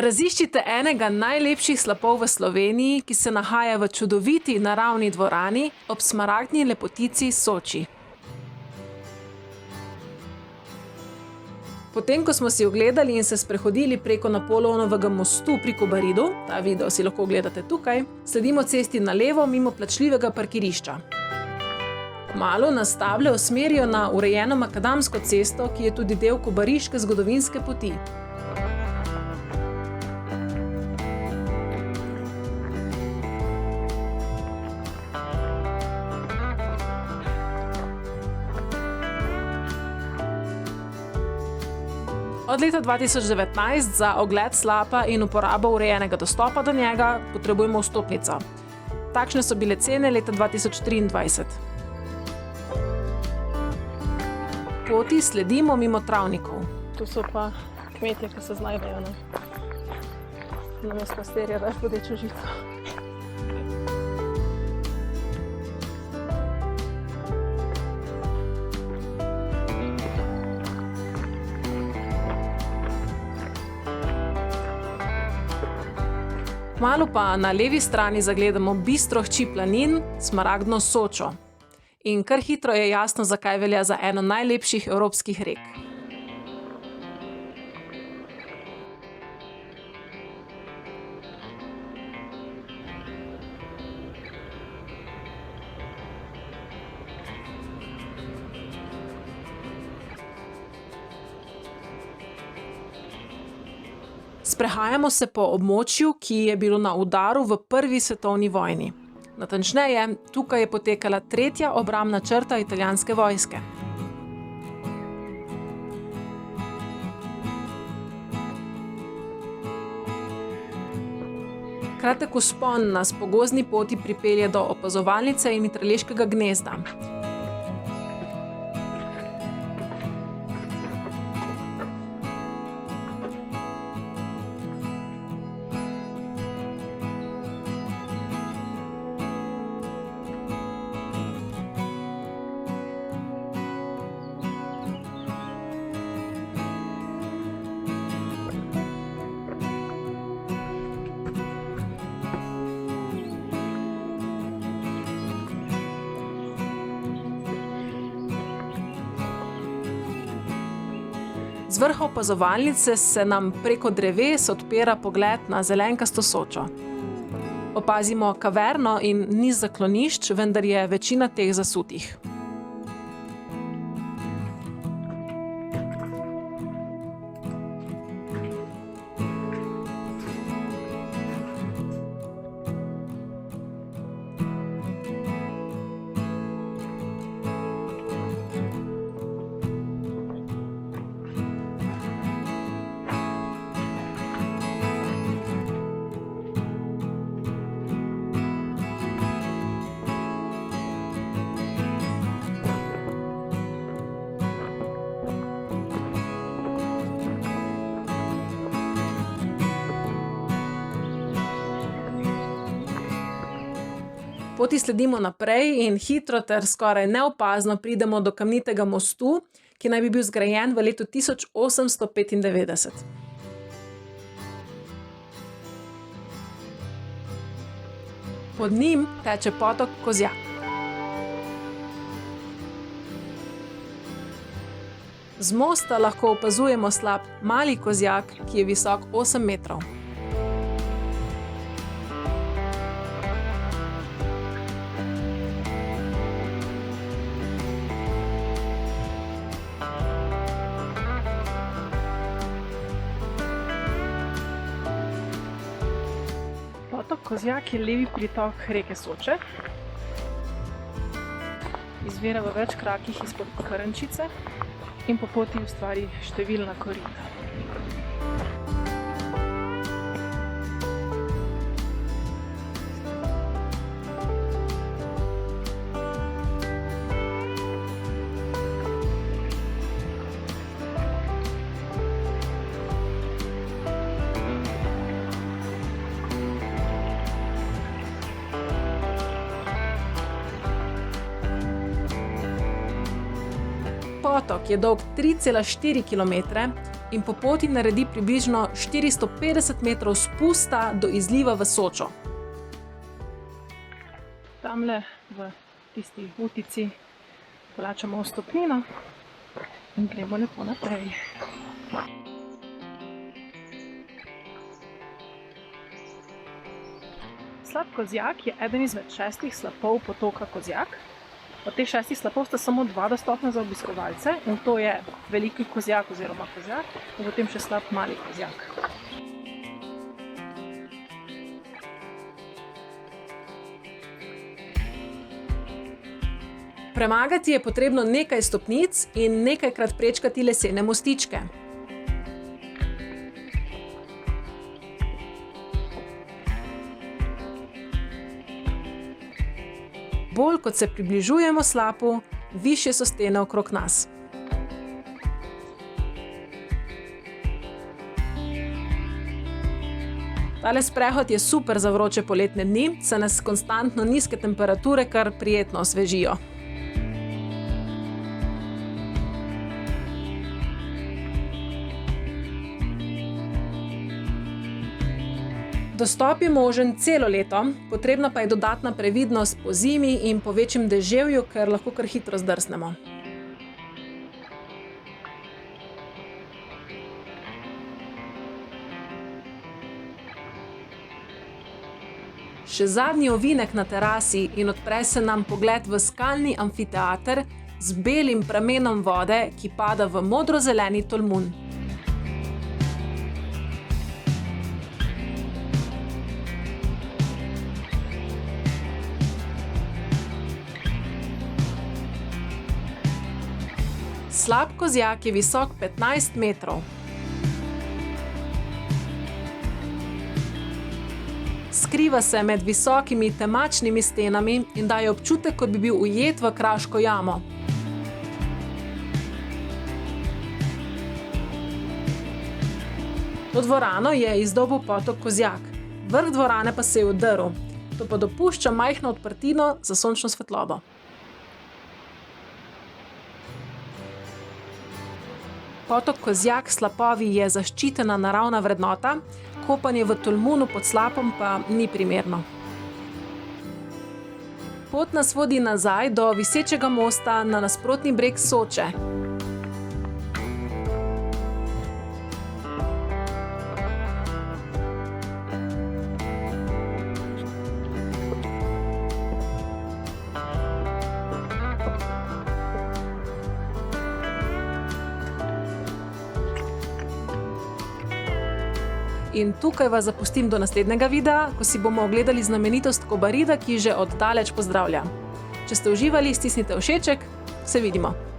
Raziščite enega najlepših slapov v Sloveniji, ki se nahaja v čudoviti naravni dvorani ob smaragdni lepotici Soči. Potem, ko smo si ogledali in se sprehodili preko Napoleonovega mostu pri Kobaridu, ta video si lahko ogledate tukaj, sledimo cesti na levo mimo plačljivega parkirišča. Kmalu nas table usmerijo na urejeno makadamsko cesto, ki je tudi del kobariške zgodovinske poti. Od leta 2019 za ogled slapa in uporabo urejenega dostopa do njega potrebujemo vstopnico. Takšne so bile cene leta 2023. Poti sledimo mimo travnikov. Tu so pa kmetje, ki se znajdejo namesto pastirja, daš bodečo žico. Kmalu pa na levi strani zagledamo bistro hči planin, smaragdno Sočo. In kar hitro je jasno, zakaj velja za eno najlepših evropskih rek. Sprehajamo se po območju, ki je bilo na udaru v Prvi svetovni vojni. Natančneje, tukaj je potekala tretja obrambna črta italijanske vojske. Kratek vzpon nas po gozdni poti pripelje do opazovalnice in mitralješkega gnezda. Z vrha opazovalnice se nam preko dreves odpira pogled na zelenkasto Sočo. Opazimo kaverno in niz zaklonišč, vendar je večina teh zasutih. Poti sledimo naprej in hitro ter skoraj neopazno pridemo do kamnitega mostu, ki naj bi bil zgrajen v letu 1895. Pod njim teče potok Kozjak. Z mosta lahko opazujemo slap Mali Kozjak, ki je visok 8 metrov. Potok Kozjak je levi pritok reke Soče. Izvira v več krakih izpod Krnčice in po poti ustvari številna korita. Potok je dolg 3,4 km, in po poti naredi približno 450 metrov spusta do izliva v Sočo. Tamle v tisti utici plačamo vstopnino in gremo lepo naprej. Slap Kozjak je eden izmed 6 slapov potoka Kozjak. Od teh 6 slapov sta samo 2 dostopna za obiskovalce in to je Veliki Kozjak oziroma Kozjak in potem še slap Mali Kozjak. Premagati je potrebno nekaj stopnic in nekajkrat prečkati lesene mostičke. Bolj kot se približujemo slapu, višje so stene okrog nas. Tale sprehod je super za vroče poletne dni, saj nas konstantno nizke temperature kar prijetno osvežijo. Dostop je možen celo leto, potrebna pa je dodatna previdnost po zimi in po večjem deževju, ker lahko kar hitro zdrsnemo. Še zadnji ovinek na terasi in odpre se nam pogled v skalni amfiteater z belim pramenom vode, ki pada v modro-zeleni tolmun. Slap Kozjak je visok 15 metrov. Skriva se med visokimi temačnimi stenami in daje občutek, kot bi bil ujet v kraško jamo. To dvorano je izdobil potok Kozjak, vrh dvorane pa se je udrl. To pa dopušča majhno odprtino za sončno svetlobo. Potok Kozjak s slapovi je zaščitena naravna vrednota, kopanje v tolmunu pod slapom pa ni primerno. Pot nas vodi nazaj do visečega mosta na nasprotni breg Soče. In tukaj vas zapustim do naslednjega videa, ko si bomo ogledali znamenitost Kobarida, ki že od daleč pozdravlja. Če ste uživali, stisnite všeček, se vidimo!